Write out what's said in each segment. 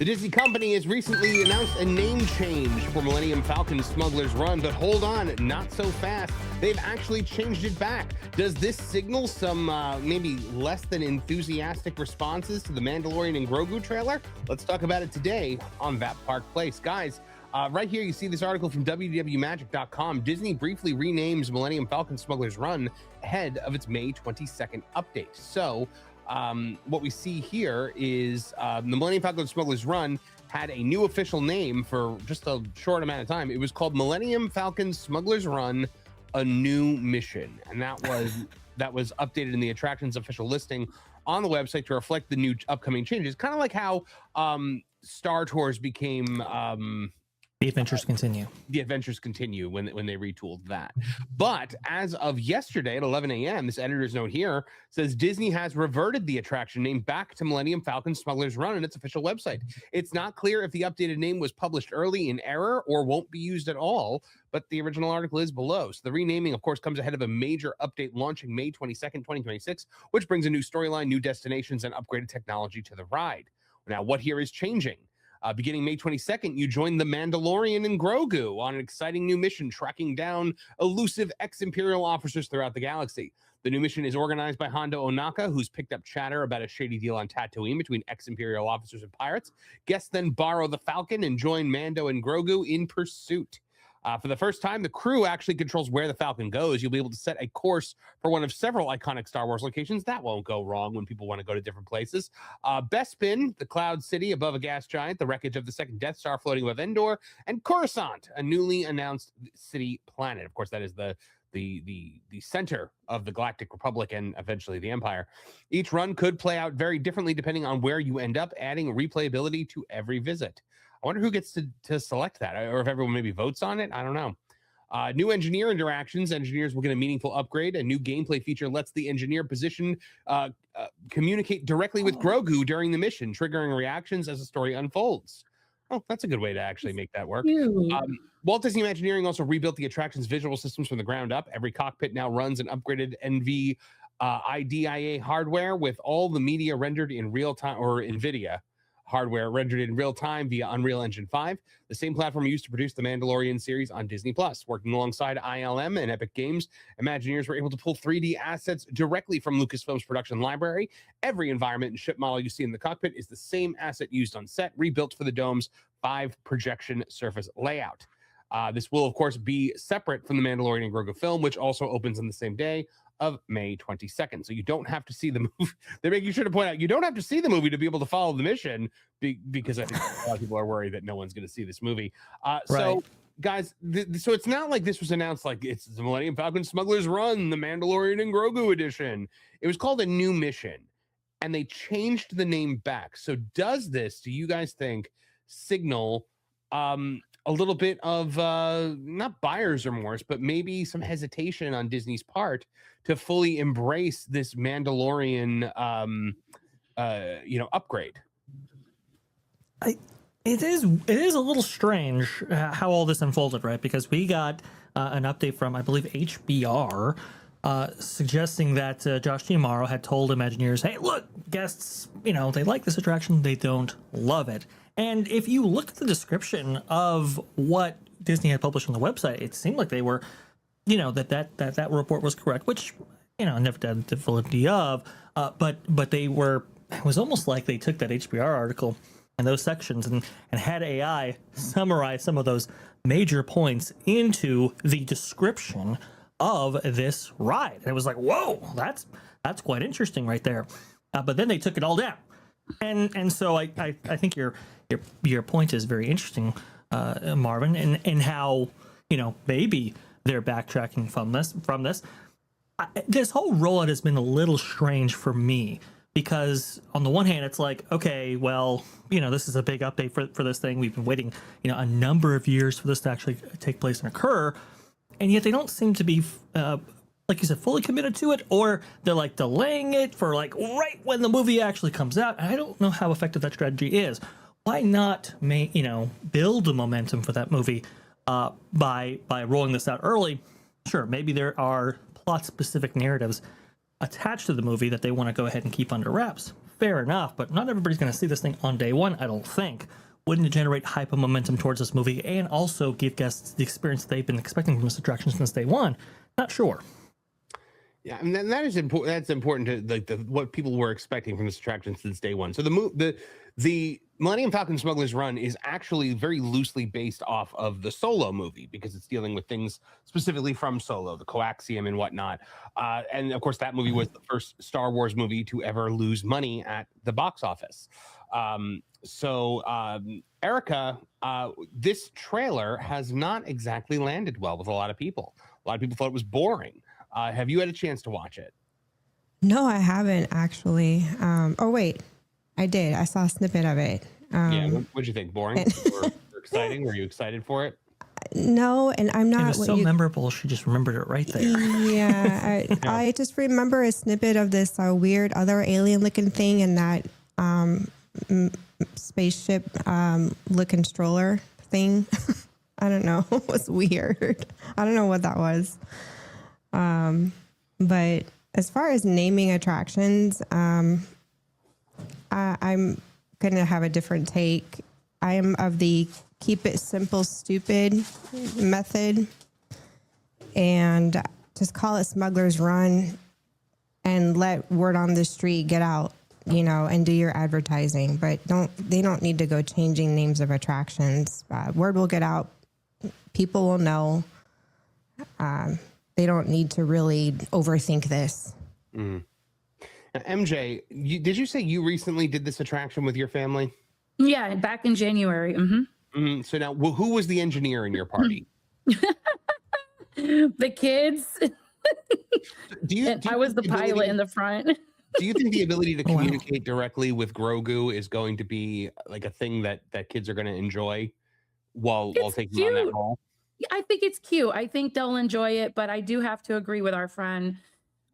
The Disney company has recently announced a name change for Millenium Falcon Smuggler's Run, but hold on, not so fast. They've actually changed it back. Does this signal some maybe less than enthusiastic responses to the Mandalorian and Grogu trailer? Let's talk about it today on That Park Place. Guys, right here you see this article from www.magic.com. Disney briefly renames Millenium Falcon Smuggler's Run ahead of its May 22nd update. So, what we see here is the Millenium Falcon Smuggler's Run had a new official name for just a short amount of time. It was called Millenium Falcon Smuggler's Run, A New Mission. And that was updated in the attraction's official listing on the website to reflect the new upcoming changes. Kind of like how Star Tours became... The Adventures Continue. The Adventures Continue when they retooled that. But as of yesterday at 11 a.m., this editor's note here says Disney has reverted the attraction name back to Millenium Falcon Smuggler's Run on its official website. It's not clear if the updated name was published early in error or won't be used at all, but the original article is below. So the renaming, of course, comes ahead of a major update launching May 22nd, 2026, which brings a new storyline, new destinations, and upgraded technology to the ride. Now, what here is changing? Beginning May 22nd, you join the Mandalorian and Grogu on an exciting new mission tracking down elusive ex-Imperial officers throughout the galaxy. The new mission is organized by Hondo Ohnaka, who's picked up chatter about a shady deal on Tatooine between ex-Imperial officers and pirates. Guests then borrow the Falcon and join Mando and Grogu in pursuit. For the first time, the crew actually controls where the Falcon goes. You'll be able to set a course for one of several iconic Star Wars locations. That won't go wrong when people want to go to different places. Bespin, the Cloud City above a gas giant, the wreckage of the second Death Star floating above Endor, and Coruscant, a newly announced city planet. Of course, that is the center of the Galactic Republic and eventually the Empire. Each run could play out very differently depending on where you end up, adding replayability to every visit. I wonder who gets to select that, or if everyone maybe votes on it. I don't know. New engineer interactions. Engineers will get a meaningful upgrade. A new gameplay feature lets the engineer position communicate directly with Grogu during the mission, triggering reactions as the story unfolds. Oh, that's a good way to actually make that work. Walt Disney Imagineering also rebuilt the attraction's visual systems from the ground up. Every cockpit now runs an upgraded NV IDIA hardware with all the media rendered in real time, or NVIDIA hardware rendered in real time via Unreal Engine 5, the same platform used to produce the Mandalorian series on Disney+. Working alongside ILM and Epic Games, Imagineers were able to pull 3D assets directly from Lucasfilm's production library. Every environment and ship model you see in the cockpit is the same asset used on set, rebuilt for the dome's 5 projection surface layout. This will, of course, be separate from the Mandalorian and Grogu film, which also opens on the same day of May 22nd. So you don't have to see the movie. They're making sure to point out you don't have to see the movie to be able to follow the mission, because I think a lot of people are worried that no one's going to see this movie. So, guys, so it's not like this was announced like it's the Millenium Falcon Smuggler's Run, the Mandalorian and Grogu edition. It was called A New Mission, and they changed the name back. So does this, do you guys think, signal a little bit of not buyer's remorse, but maybe some hesitation on Disney's part to fully embrace this Mandalorian, upgrade? It is a little strange how all this unfolded, right? Because we got an update from, I believe, HBR, suggesting that Josh D'Amaro had told Imagineers, hey, look, guests, they like this attraction, they don't love it. And if you look at the description of what Disney had published on the website, it seemed like they were, that report was correct, which, never did the validity of, but they were, it was almost like they took that HBR article and those sections and had AI summarize some of those major points into the description of this ride. And it was like, whoa, that's quite interesting right there. But then they took it all down. And so I think your point is very interesting, Marvin, and how, maybe they're backtracking from this. This whole rollout has been a little strange for me, because on the one hand, it's like, okay, well, this is a big update for this thing. We've been waiting, a number of years for this to actually take place and occur. And yet they don't seem to be, like you said, fully committed to it, or they're like delaying it for like right when the movie actually comes out. And I don't know how effective that strategy is. Why not build the momentum for that movie by rolling this out early? Sure, maybe there are plot specific narratives attached to the movie that they want to go ahead and keep under wraps. fair enough, but not everybody's going to see this thing on day one, I don't think. Wouldn't it generate hype and momentum towards this movie and also give guests the experience they've been expecting from this attraction since day one? Not sure. Yeah, and that is important. That's important to like what people were expecting from this attraction since day one. So the Millennium Falcon Smuggler's Run is actually very loosely based off of the Solo movie because it's dealing with things specifically from Solo, the coaxium and whatnot. And of course, that movie was the first Star Wars movie to ever lose money at the box office. Erika, this trailer has not exactly landed well with a lot of people. A lot of people thought it was boring. Have you had a chance to watch it? No, I haven't actually. Oh wait, I did. I saw a snippet of it. What'd you think? Boring or exciting? Were you excited for it? No, and I'm not. It was so memorable. She just remembered it right there. Yeah, I just remember a snippet of this weird other alien-looking thing and that spaceship looking stroller thing. I don't know. It was weird. I don't know what that was. But as far as naming attractions, I'm going to have a different take. I am of the keep it simple, stupid method and just call it Smuggler's Run and let word on the street get out, and do your advertising, but they don't need to go changing names of attractions. Word will get out. People will know. They don't need to really overthink this. Mm. Now, MJ, did you say you recently did this attraction with your family? Yeah, back in January. So now, who was the engineer in your party? The kids. I was the pilot in the front. Do you think the ability to communicate directly with Grogu is going to be like a thing that kids are going to enjoy while taking on that role? I think it's cute. I think they'll enjoy it, but I do have to agree with our friend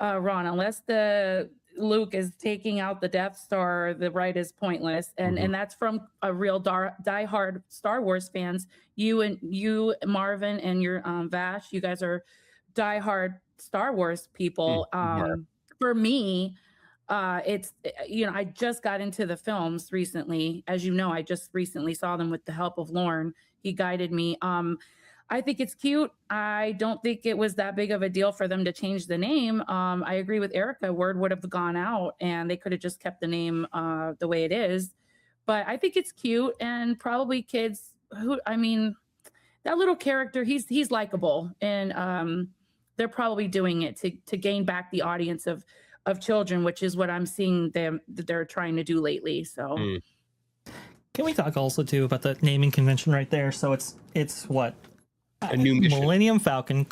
Ron. Unless the Luke is taking out the Death Star, the ride is pointless, and that's from a real diehard Star Wars fans. You, Marvin, and your Vash, you guys are diehard Star Wars people. For me, it's I just got into the films recently. As you know, I just recently saw them with the help of Lauren. He guided me. I think it's cute. I don't think it was that big of a deal for them to change the name. I agree with Erika. Word would have gone out and they could have just kept the name the way it is. But I think it's cute, and probably kids that little character, he's likable, and they're probably doing it to gain back the audience of children, which is what I'm seeing they're trying to do lately. So Can we talk also too about the naming convention right there? So it's what? A new mission. Millennium Falcon :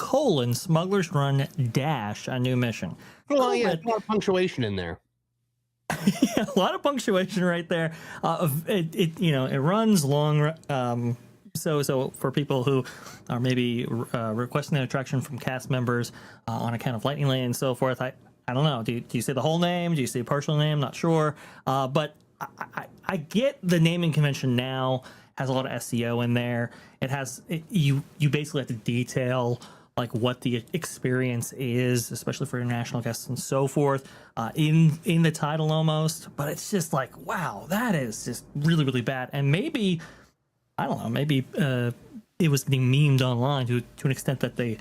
Smuggler's Run dash a new mission. Well, yeah, a lot of punctuation in there. Yeah, a lot of punctuation right there. It runs long. So for people who are maybe requesting an attraction from cast members on account of Lightning Lane and so forth, I don't know. Do you say the whole name? Do you say a partial name? Not sure. But I get the naming convention now has a lot of SEO in there. You basically have to detail like what the experience is, especially for international guests and so forth, in the title almost. But it's just like, wow, that is just really, really bad. And maybe, I don't know, maybe it was getting memed online to an extent that they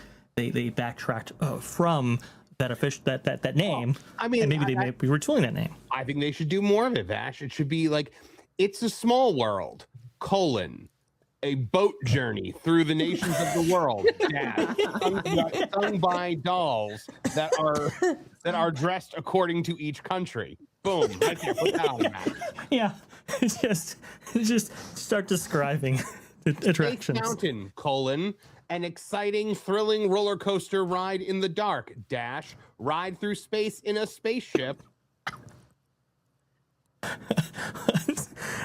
backtracked from that name. I mean, and maybe they may be retooling that name. I think they should do more of it, Vash. It should be like, It's a Small World, a boat journey through the nations of the world, sung by dolls that are dressed according to each country. Boom! I can't put that on that. Yeah, just start describing the attractions. Space Mountain, an exciting, thrilling roller coaster ride in the dark, ride through space in a spaceship.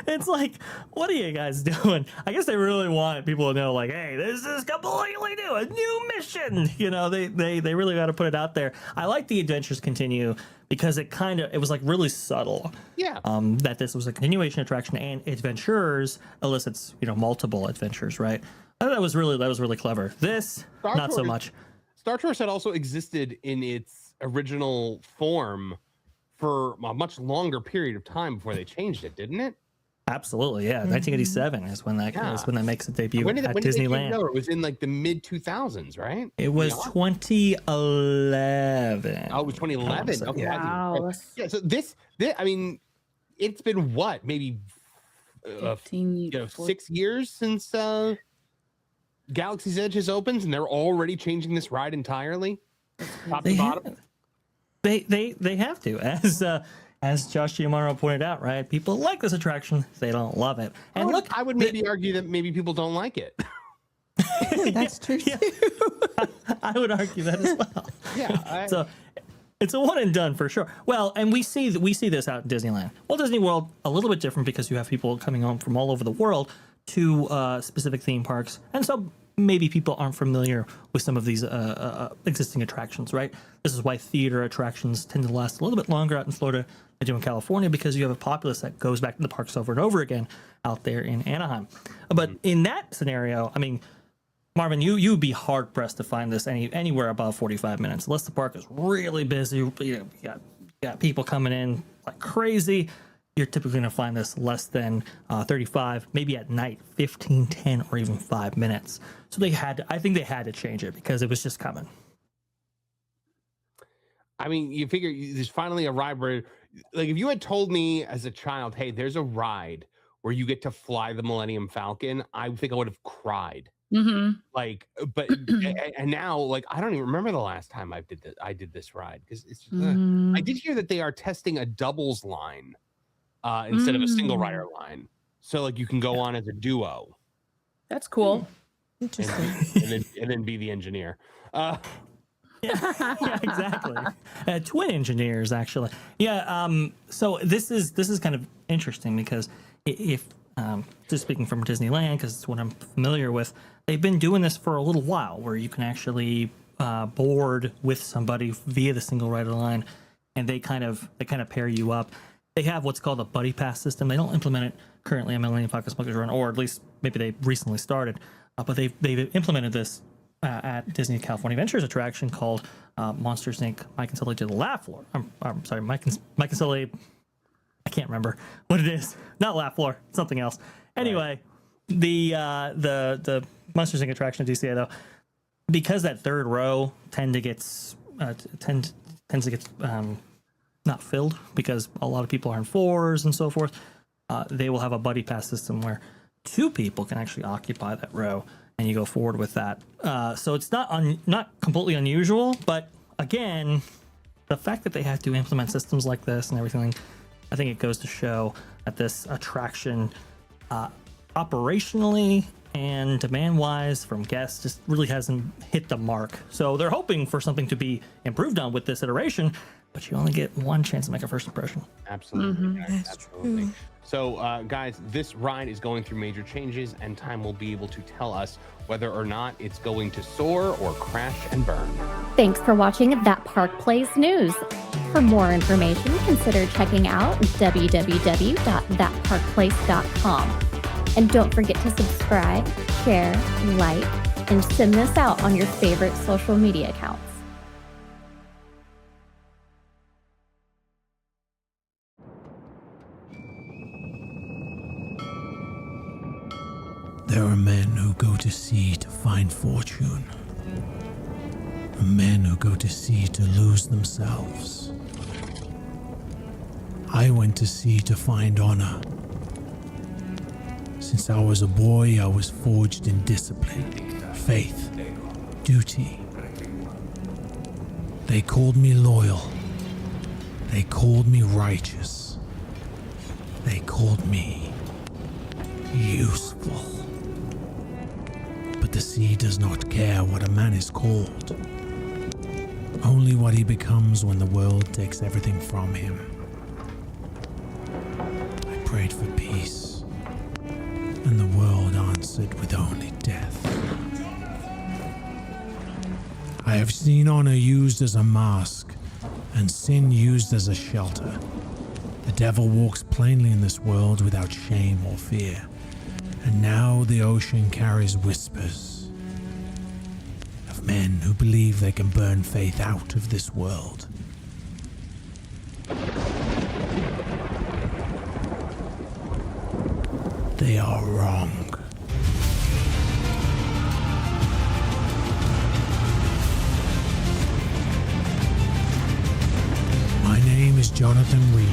It's like, what are you guys doing? I guess they really want people to know, like, hey, this is completely new, a new mission. They really got to put it out there. I like the Adventures Continue because it was like really subtle. Yeah. That this was a continuation attraction, and Adventures elicits multiple adventures, right? I thought that was really clever. This not so much. Star Tours had also existed in its original form for a much longer period of time before they changed it, didn't it? Absolutely, yeah. 1987 is when that makes its debut at When did they Disneyland. change it over? It was in like the mid 2000s, right? It was 2011. Oh, it was 2011. Okay. Wow. Yeah. So this, I mean, it's been what, maybe 6 years since Galaxy's Edge has opened, and they're already changing this ride entirely, top to bottom. They have to, as Josh Giamaro pointed out, right? People like this attraction, they don't love it. And I would maybe argue that maybe people don't like it. That's true too. I would argue that as well. Yeah. So it's a one and done for sure. Well, and we see this out in Disneyland. Walt Disney World, a little bit different because you have people coming home from all over the world to specific theme parks, and so maybe people aren't familiar with some of these existing attractions, right? This is why theater attractions tend to last a little bit longer out in Florida than they do in California, because you have a populace that goes back to the parks over and over again out there in Anaheim. But in that scenario, I mean, Marvin, you'd be hard pressed to find this anywhere above 45 minutes, unless the park is really busy. You got people coming in like crazy. You're typically going to find this less than 35, maybe at night, 15, 10, or even 5 minutes. So I think they had to change it because it was just coming. I mean, you figure there's finally a ride where, like, if you had told me as a child, hey, there's a ride where you get to fly the Millennium Falcon, I think I would have cried. Mm-hmm. Like, but and now, like, I don't even remember the last time I did this ride, because it's just, I did hear that they are testing a doubles line instead of a single rider line, so like you can go on as a duo. That's cool. Interesting. and then be the engineer. Yeah, exactly. Twin engineers, actually. Yeah. So this is kind of interesting because if just speaking from Disneyland, because it's what I'm familiar with, they've been doing this for a little while, where you can actually board with somebody via the single rider line, and they kind of pair you up. They have what's called a buddy pass system. They don't implement it currently on Millennium Falcon Smuggler's Run, or at least maybe they recently started, but they've implemented this at Disney California Adventures attraction called Monsters Inc. Mike and Sully to the Laugh Floor. I'm sorry, Mike and Sully. I can't remember what it is. Not Laugh Floor, something else. Anyway, right. The Monsters Inc. attraction at DCA, though, because that third row tends to get not filled because a lot of people are in fours and so forth. They will have a buddy pass system where 2 people can actually occupy that row, and you go forward with that. So it's not completely unusual, but again, the fact that they have to implement systems like this and everything, I think it goes to show that this attraction, operationally and demand-wise from guests, just really hasn't hit the mark. So they're hoping for something to be improved on with this iteration, but you only get one chance to make a first impression. Absolutely. That's Absolutely. true. So, guys, this ride is going through major changes, and time will be able to tell us whether or not it's going to soar or crash and burn. Thanks for watching That Park Plays News. For more information, consider checking out www.thatparkplace.com. And don't forget to subscribe, share, like, and send this out on your favorite social media accounts. There are men who go to sea to find fortune. Men who go to sea to lose themselves. I went to sea to find honor. Since I was a boy, I was forged in discipline, faith, duty. They called me loyal. They called me righteous. They called me useful. But the sea does not care what a man is called. Only what he becomes when the world takes everything from him. I prayed for peace, and the world answered with only death. I have seen honor used as a mask, and sin used as a shelter. The devil walks plainly in this world without shame or fear. And now the ocean carries whispers of men who believe they can burn faith out of this world. they are wrong. My name is Jonathan Reed.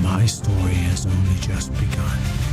My story has only just begun.